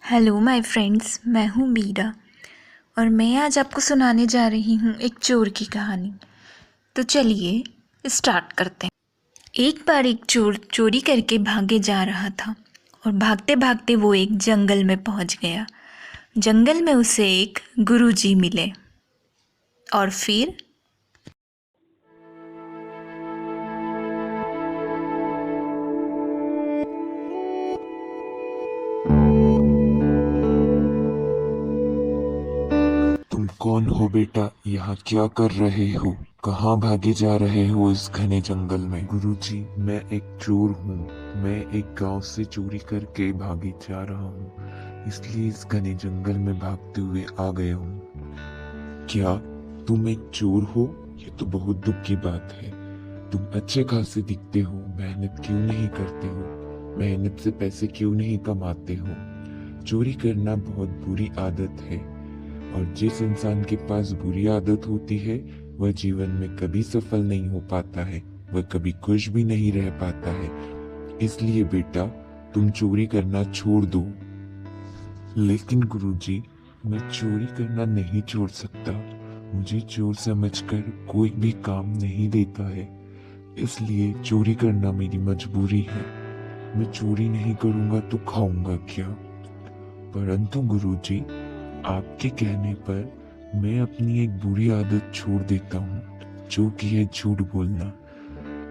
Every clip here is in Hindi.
हेलो माय फ्रेंड्स, मैं हूँ मीरा और मैं आज आपको सुनाने जा रही हूँ एक चोर की कहानी। तो चलिए स्टार्ट करते हैं। एक बार एक चोर चोरी करके भागे जा रहा था और भागते भागते वो एक जंगल में पहुँच गया। जंगल में उसे एक गुरुजी मिले और फिर तुम कौन हो बेटा? यहाँ क्या कर रहे हो? कहाँ भागे जा रहे हो इस घने जंगल में? गुरुजी, मैं एक चोर हूँ। मैं एक गांव से चोरी करके भागे जा रहा हूँ, इसलिए इस घने जंगल में भागते हुए आ गया हूँ। क्या तुम एक चोर हो? ये तो बहुत दुख की बात है। तुम अच्छे खासे दिखते हो, मेहनत क्यों नहीं करते हो? मेहनत से पैसे क्यों नहीं कमाते हो? चोरी करना बहुत बुरी आदत है और जिस इंसान के पास बुरी आदत होती है वह जीवन में कभी सफल नहीं हो पाता है, वह कभी खुश भी नहीं रह पाता है। इसलिए बेटा, तुम चोरी करना छोड़ दो। लेकिन गुरुजी, मैं चोरी करना नहीं छोड़ सकता। मुझे चोर समझकर कोई भी काम नहीं देता है, इसलिए चोरी करना मेरी मजबूरी है। मैं चोरी नहीं करूंगा तो खाऊंगा क्या? परंतु गुरुजी, आपके कहने पर मैं अपनी एक बुरी आदत छोड़ देता हूँ, जो कि है झूठ बोलना।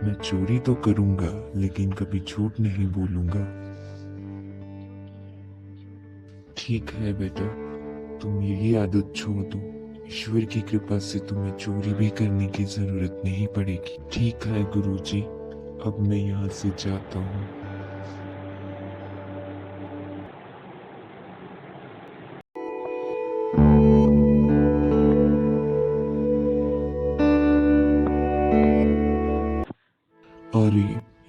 मैं चोरी तो करूंगा लेकिन कभी झूठ नहीं बोलूंगा। ठीक है बेटा, तुम यही आदत छोड़ दो। ईश्वर की कृपा से तुम्हें चोरी भी करने की जरूरत नहीं पड़ेगी। ठीक है गुरुजी, अब मैं यहाँ से जाता हूँ। अरे,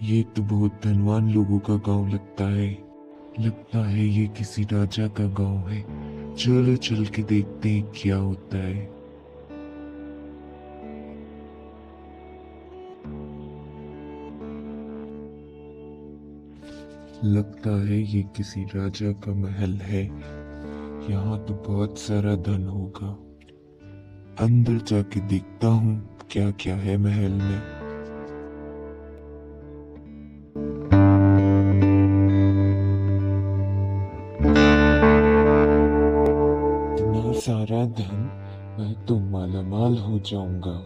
ये तो बहुत धनवान लोगों का गांव लगता है। लगता है ये किसी राजा का गांव है। चलो चल के देखते हैं क्या होता है। लगता है ये किसी राजा का महल है। यहाँ तो बहुत सारा धन होगा। अंदर जाके देखता हूँ क्या क्या है महल में। इतना सारा धन, मैं तो मालामाल हो जाऊंगा।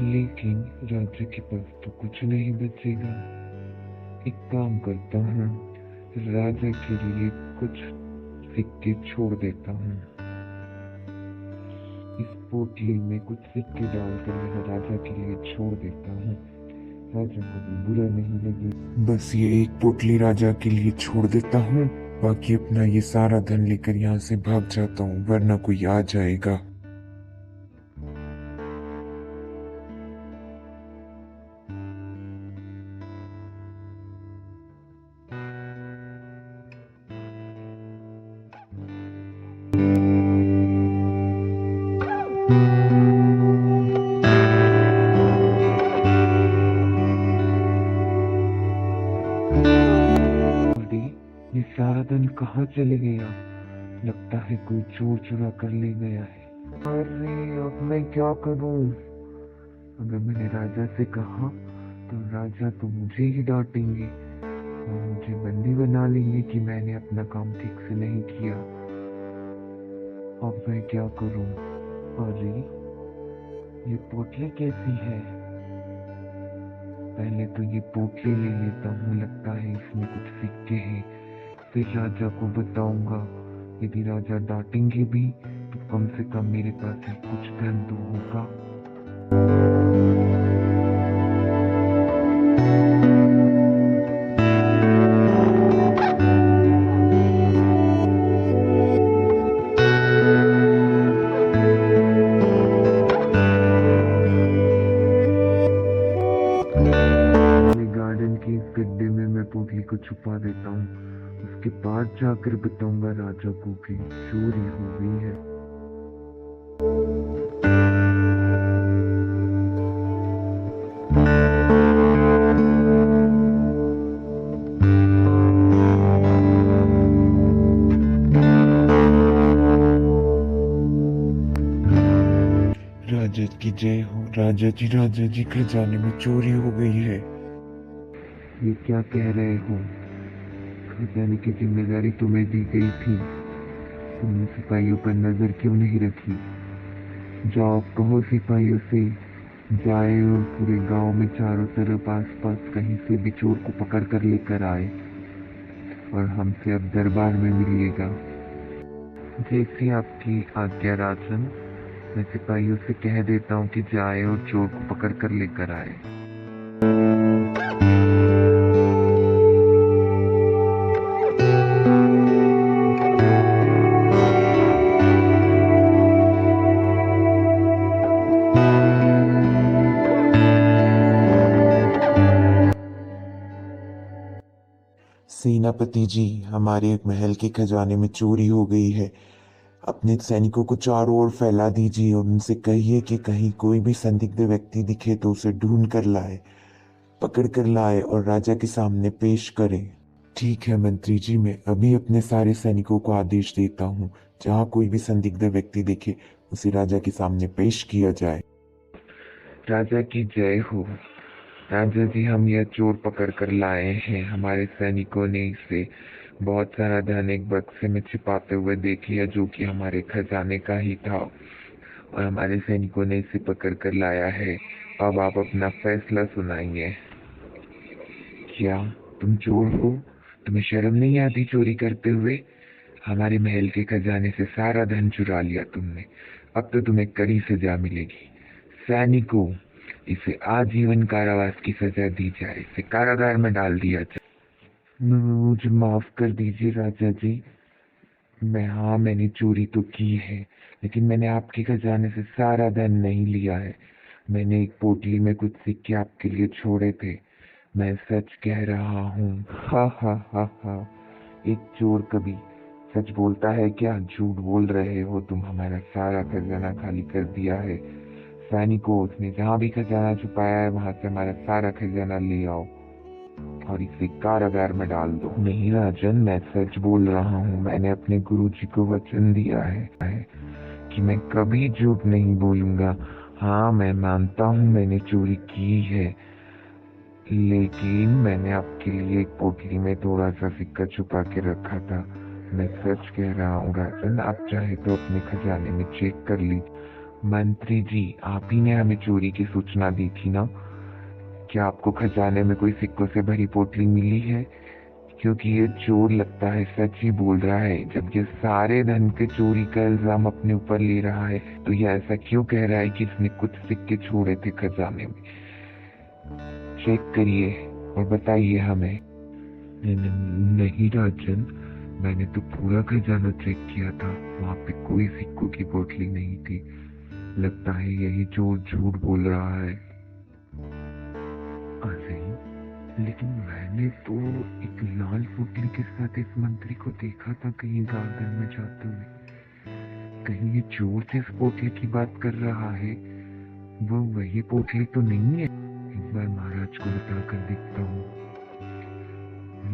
लेकिन राजा के पास तो कुछ नहीं बचेगा। एक काम करता हूँ, राजा के लिए कुछ सिक्के छोड़ देता हूँ। इस पोटली में कुछ सिक्के डालकर मैं राजा के लिए छोड़ देता हूँ। राजा को भी बुरा नहीं लगे। बस ये एक पोटली राजा के लिए छोड़ देता हूँ, बाकी अपना ये सारा धन लेकर यहाँ से भाग जाता हूँ, वरना कोई आ जाएगा। अरे, ये सारा धन कहाँ चले गया? लगता है कोई चोर चुरा कर ले गया है। अरे, अब मैं क्या करूं? अगर मैंने राजा से कहा तो राजा तो मुझे ही डांटेंगे और मुझे बंदी बना लेंगे कि मैंने अपना काम ठीक से नहीं किया। अब मैं क्या करूं? अरे, ये पोटली कैसी है? पहले तो ये पोटली ले लेता हूँ, लगता है इसमें कुछ सिक्के हैं। फिर राजा को बताऊंगा। यदि राजा डांटेंगे भी तो कम से कम मेरे पास ही कुछ धन तो होगा। गार्डन के इस गड्ढे में मैं पोटली को छुपा देता हूँ। उसके बाद जाकर बताऊंगा राजा को कि चोरी हो गई है। की जय हो। राजा जी खजाने में चोरी हो गई है। ये क्या कह रहे हो? खजाने की जिम्मेदारी तुम्हें दी गई थी, तुमने सिपाहियों पर नजर क्यों नहीं रखी? जाओ कहो सिपाहियों से जाए और पूरे गांव में चारों तरफ आसपास कहीं से भी चोर को पकड़ कर लेकर आए और हमसे अब दरबार में मिलिएगा। जैसी आपकी आज्ञा राजन। मैं सिपाहियों से कह देता हूँ कि जाए और चोर को पकड़ कर लेकर आए। सेनापति जी, हमारे महल के खजाने में चोरी हो गई है। अपने सैनिकों को चारों ओर फैला दीजिए और उनसे कहिए कि कहीं कोई भी संदिग्ध व्यक्ति दिखे तो उसे ढूंढ कर लाए, पकड़ कर लाए और राजा के सामने पेश करे। ठीक है मंत्री जी, मैं अभी अपने सारे सैनिकों को आदेश देता हूँ, जहाँ कोई भी संदिग्ध व्यक्ति दिखे उसे राजा के सामने पेश किया जाए। राजा की जय हो। राजा जी, हम यह चोर पकड़ कर लाए हैं। हमारे सैनिकों ने इसे बहुत सारा धन एक बक्से में छिपाते हुए देख लिया, जो कि हमारे खजाने का ही था, और हमारे सैनिकों ने इसे पकड़ कर लाया है। अब आप अपना फैसला सुनाइए। क्या तुम चोर हो? तुम्हें शर्म नहीं आती चोरी करते हुए? हमारे महल के खजाने से सारा धन चुरा लिया तुमने। अब तो तुम्हें कड़ी सजा मिलेगी। सैनिकों, इसे आजीवन कारावास की सजा दी जाए, इसे कारागार में डाल दिया जाए। मुझे माफ कर दीजिए राजा जी। मैंने चोरी तो की है, लेकिन मैंने आपके खजाने से सारा धन नहीं लिया है। मैंने एक पोटली में कुछ सिक्के आपके लिए छोड़े थे। मैं सच कह रहा हूँ। हा हा हा हा। एक चोर कभी सच बोलता है क्या? झूठ बोल रहे हो तुम। हमारा सारा खजाना खाली कर दिया है। सैनिकों, उसने जहाँ भी खजाना छुपाया है वहां से हमारा सारा खजाना ले आओ और इसे कारागार में डाल दो। नहीं राजन, मैं सच बोल रहा हूँ। मैंने अपने गुरुजी को वचन दिया है कि मैं कभी झूठ नहीं बोलूंगा। हाँ, मैं मानता हूँ मैंने चोरी की है, लेकिन मैंने आपके लिए एक पोटली में थोड़ा सा सिक्का छुपा के रखा था। मैं सच कह रहा हूँ राजन, आप चाहे तो अपने खजाने में चेक कर लीजिए। मंत्री जी, आप ही ने हमें चोरी की सूचना दी थी ना? क्या आपको खजाने में कोई सिक्कों से भरी पोटली मिली है? क्योंकि ये चोर लगता है सच ही बोल रहा है। जब ये सारे धन के चोरी का इल्जाम अपने ऊपर ले रहा है, तो ये ऐसा क्यों कह रहा है कि इसने कुछ सिक्के छोड़े थे खजाने में? चेक करिए और बताइए हमें। नहीं राजन, मैंने तो पूरा खजाना चेक किया था, वहाँ पे कोई सिक्कों की पोटली नहीं थी। लगता है यही चोर झूठ बोल रहा है। अरे, लेकिन मैंने तो एक लाल पोटली के साथ इस मंत्री को देखा था कहीं गार्डन में जाते हुए। कहीं ये चोर जिस पोटली की बात कर रहा है वो वही पोटली तो नहीं है। एक बार महाराज को बताकर देखता हूँ।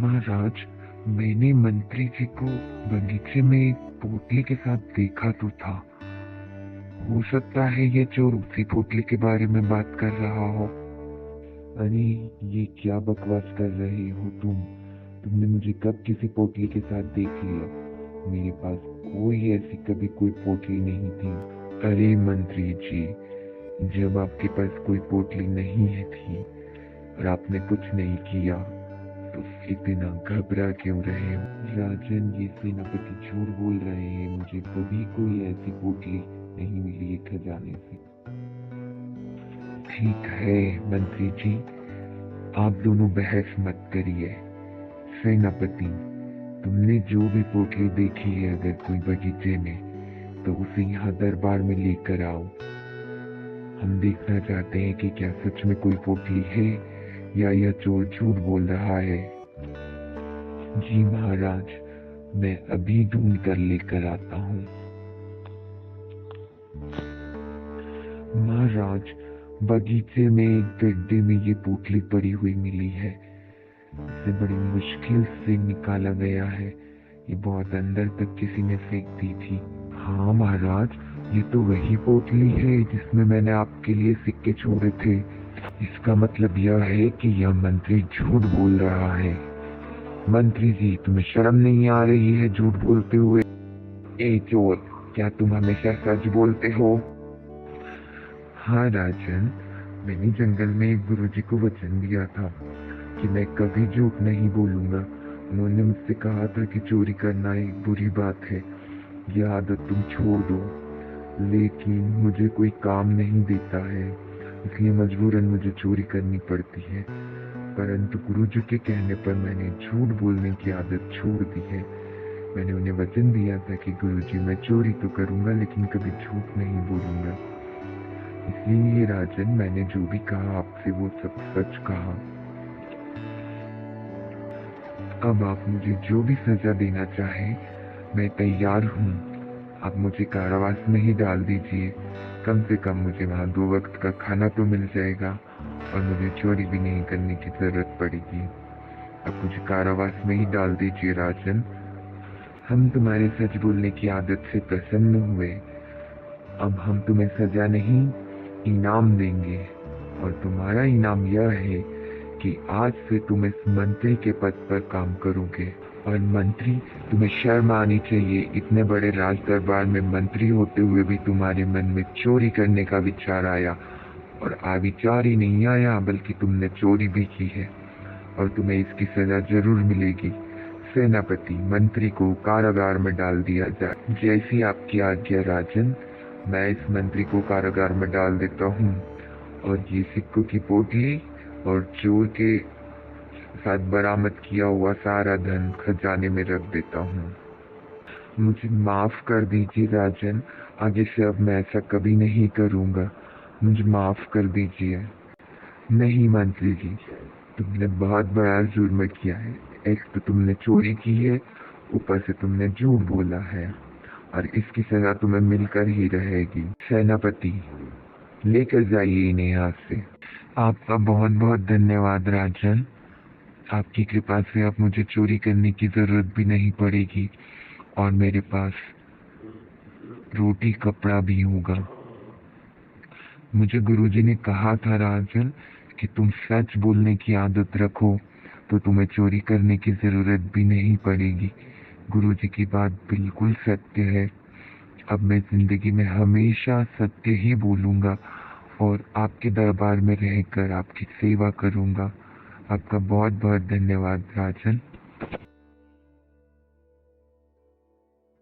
महाराज, मैंने मंत्री जी को बगीचे में एक पोटली के साथ देखा तो था। हो सकता है ये चोर उसी पोटली के बारे में बात कर रहा हो। अरे, ये क्या बकवास कर रहे हो तुम? तुमने मुझे कब किसी पोटली के साथ देख लिया? मेरे पास कोई ऐसी कभी कोई पोटली नहीं थी। अरे मंत्री जी, जब आपके पास कोई पोटली नहीं थी और आपने कुछ नहीं किया, तो इतना घबरा क्यों रहे हो? राजन, ये सेनापति झूठ बोल रहे हैं। मुझे कभी कोई ऐसी पोटली नहीं मिली है खजाने से। ठीक है मंत्री जी, आप दोनों बहस मत करिए। सेनापति, तुमने जो भी पोटली देखी है अगर कोई बगीचे में, तो उसे यहाँ दरबार में लेकर आओ। हम देखना चाहते हैं कि क्या सच में कोई पोटली है या यह चोर झूठ बोल रहा है। जी महाराज, मैं अभी ढूंढ कर लेकर आता हूँ। महाराज, बगीचे में एक गड्ढे में ये पोटली पड़ी हुई मिली है। इसे बड़ी मुश्किल से निकाला गया है। ये बहुत अंदर तक किसी ने फेंक दी थी। हाँ महाराज, ये तो वही पोटली है जिसमें मैंने आपके लिए सिक्के छोड़े थे। इसका मतलब यह है कि यह मंत्री झूठ बोल रहा है। मंत्री जी, तुम्हें शर्म नहीं आ रही है झूठ बोलते हुए? ए चोर, क्या तुम हमेशा सच बोलते हो? हाँ राजन, मैंने जंगल में एक गुरुजी को वचन दिया था कि मैं कभी झूठ नहीं बोलूंगा। उन्होंने मुझसे कहा था कि चोरी करना एक बुरी बात है, यह आदत तुम छोड़ दो। लेकिन मुझे कोई काम नहीं देता है, इसलिए मजबूरन मुझे चोरी करनी पड़ती है। परंतु गुरुजी के कहने पर मैंने झूठ बोलने की आदत छोड़ दी है। मैंने उन्हें वचन दिया था कि गुरुजी, मैं चोरी तो करूंगा लेकिन कभी झूठ नहीं बोलूंगा। इसलिए राजन, मैंने जो भी कहा आपसे वो सब सच कहा। अब आप मुझे जो भी सजा देना चाहे मैं तैयार हूँ। आप मुझे कारावास में ही डाल दीजिए, कम से कम मुझे वहाँ 2 वक्त का खाना तो मिल जाएगा और मुझे चोरी भी नहीं करने की जरूरत पड़ेगी। आप मुझे कारावास में ही डाल दीजिए राजन। हम तुम्हारे सच बोलने की आदत से प्रसन्न हुए। अब हम तुम्हें सजा नहीं, इनाम देंगे। और तुम्हारा इनाम यह है कि आज से तुम इस मंत्री के पद पर काम करोगे। और मंत्री, तुम्हें शर्म आनी चाहिए, इतने बड़े राज दरबार में मंत्री होते हुए भी तुम्हारे मन में चोरी करने का विचार आया। और विचार ही नहीं आया बल्कि तुमने चोरी भी की है, और तुम्हें इसकी सजा जरूर मिलेगी। सेनापति, मंत्री को कारागार में डाल दिया जाए। जैसी आपकी आज्ञा राजन, मैं इस मंत्री को कारागार में डाल देता हूँ और ये सिक्कों की पोटली और चोर के साथ बरामद किया हुआ सारा धन खजाने में रख देता हूँ। मुझे माफ कर दीजिए राजन, आगे से अब मैं ऐसा कभी नहीं करूँगा। मुझे माफ कर दीजिए। नहीं मंत्री जी, तुमने बहुत बड़ा जुर्म किया है। एक तो तुमने चोरी की है, ऊपर से तुमने झूठ बोला है, और इसकी सजा तुम्हें मिलकर ही रहेगी। सेनापति, लेकर जाइए इन्हें यहाँ से। आपका बहुत बहुत धन्यवाद राजन। आपकी कृपा से अब मुझे चोरी करने की जरूरत भी नहीं पड़ेगी और मेरे पास रोटी कपड़ा भी होगा। मुझे गुरुजी ने कहा था राजन कि तुम सच बोलने की आदत रखो तो तुम्हें चोरी करने की जरूरत भी नहीं पड़ेगी। गुरुजी की बात बिल्कुल सत्य है। अब मैं जिंदगी में हमेशा सत्य ही बोलूंगा और आपके दरबार में रहकर आपकी सेवा करूंगा। आपका बहुत बहुत धन्यवाद राजन।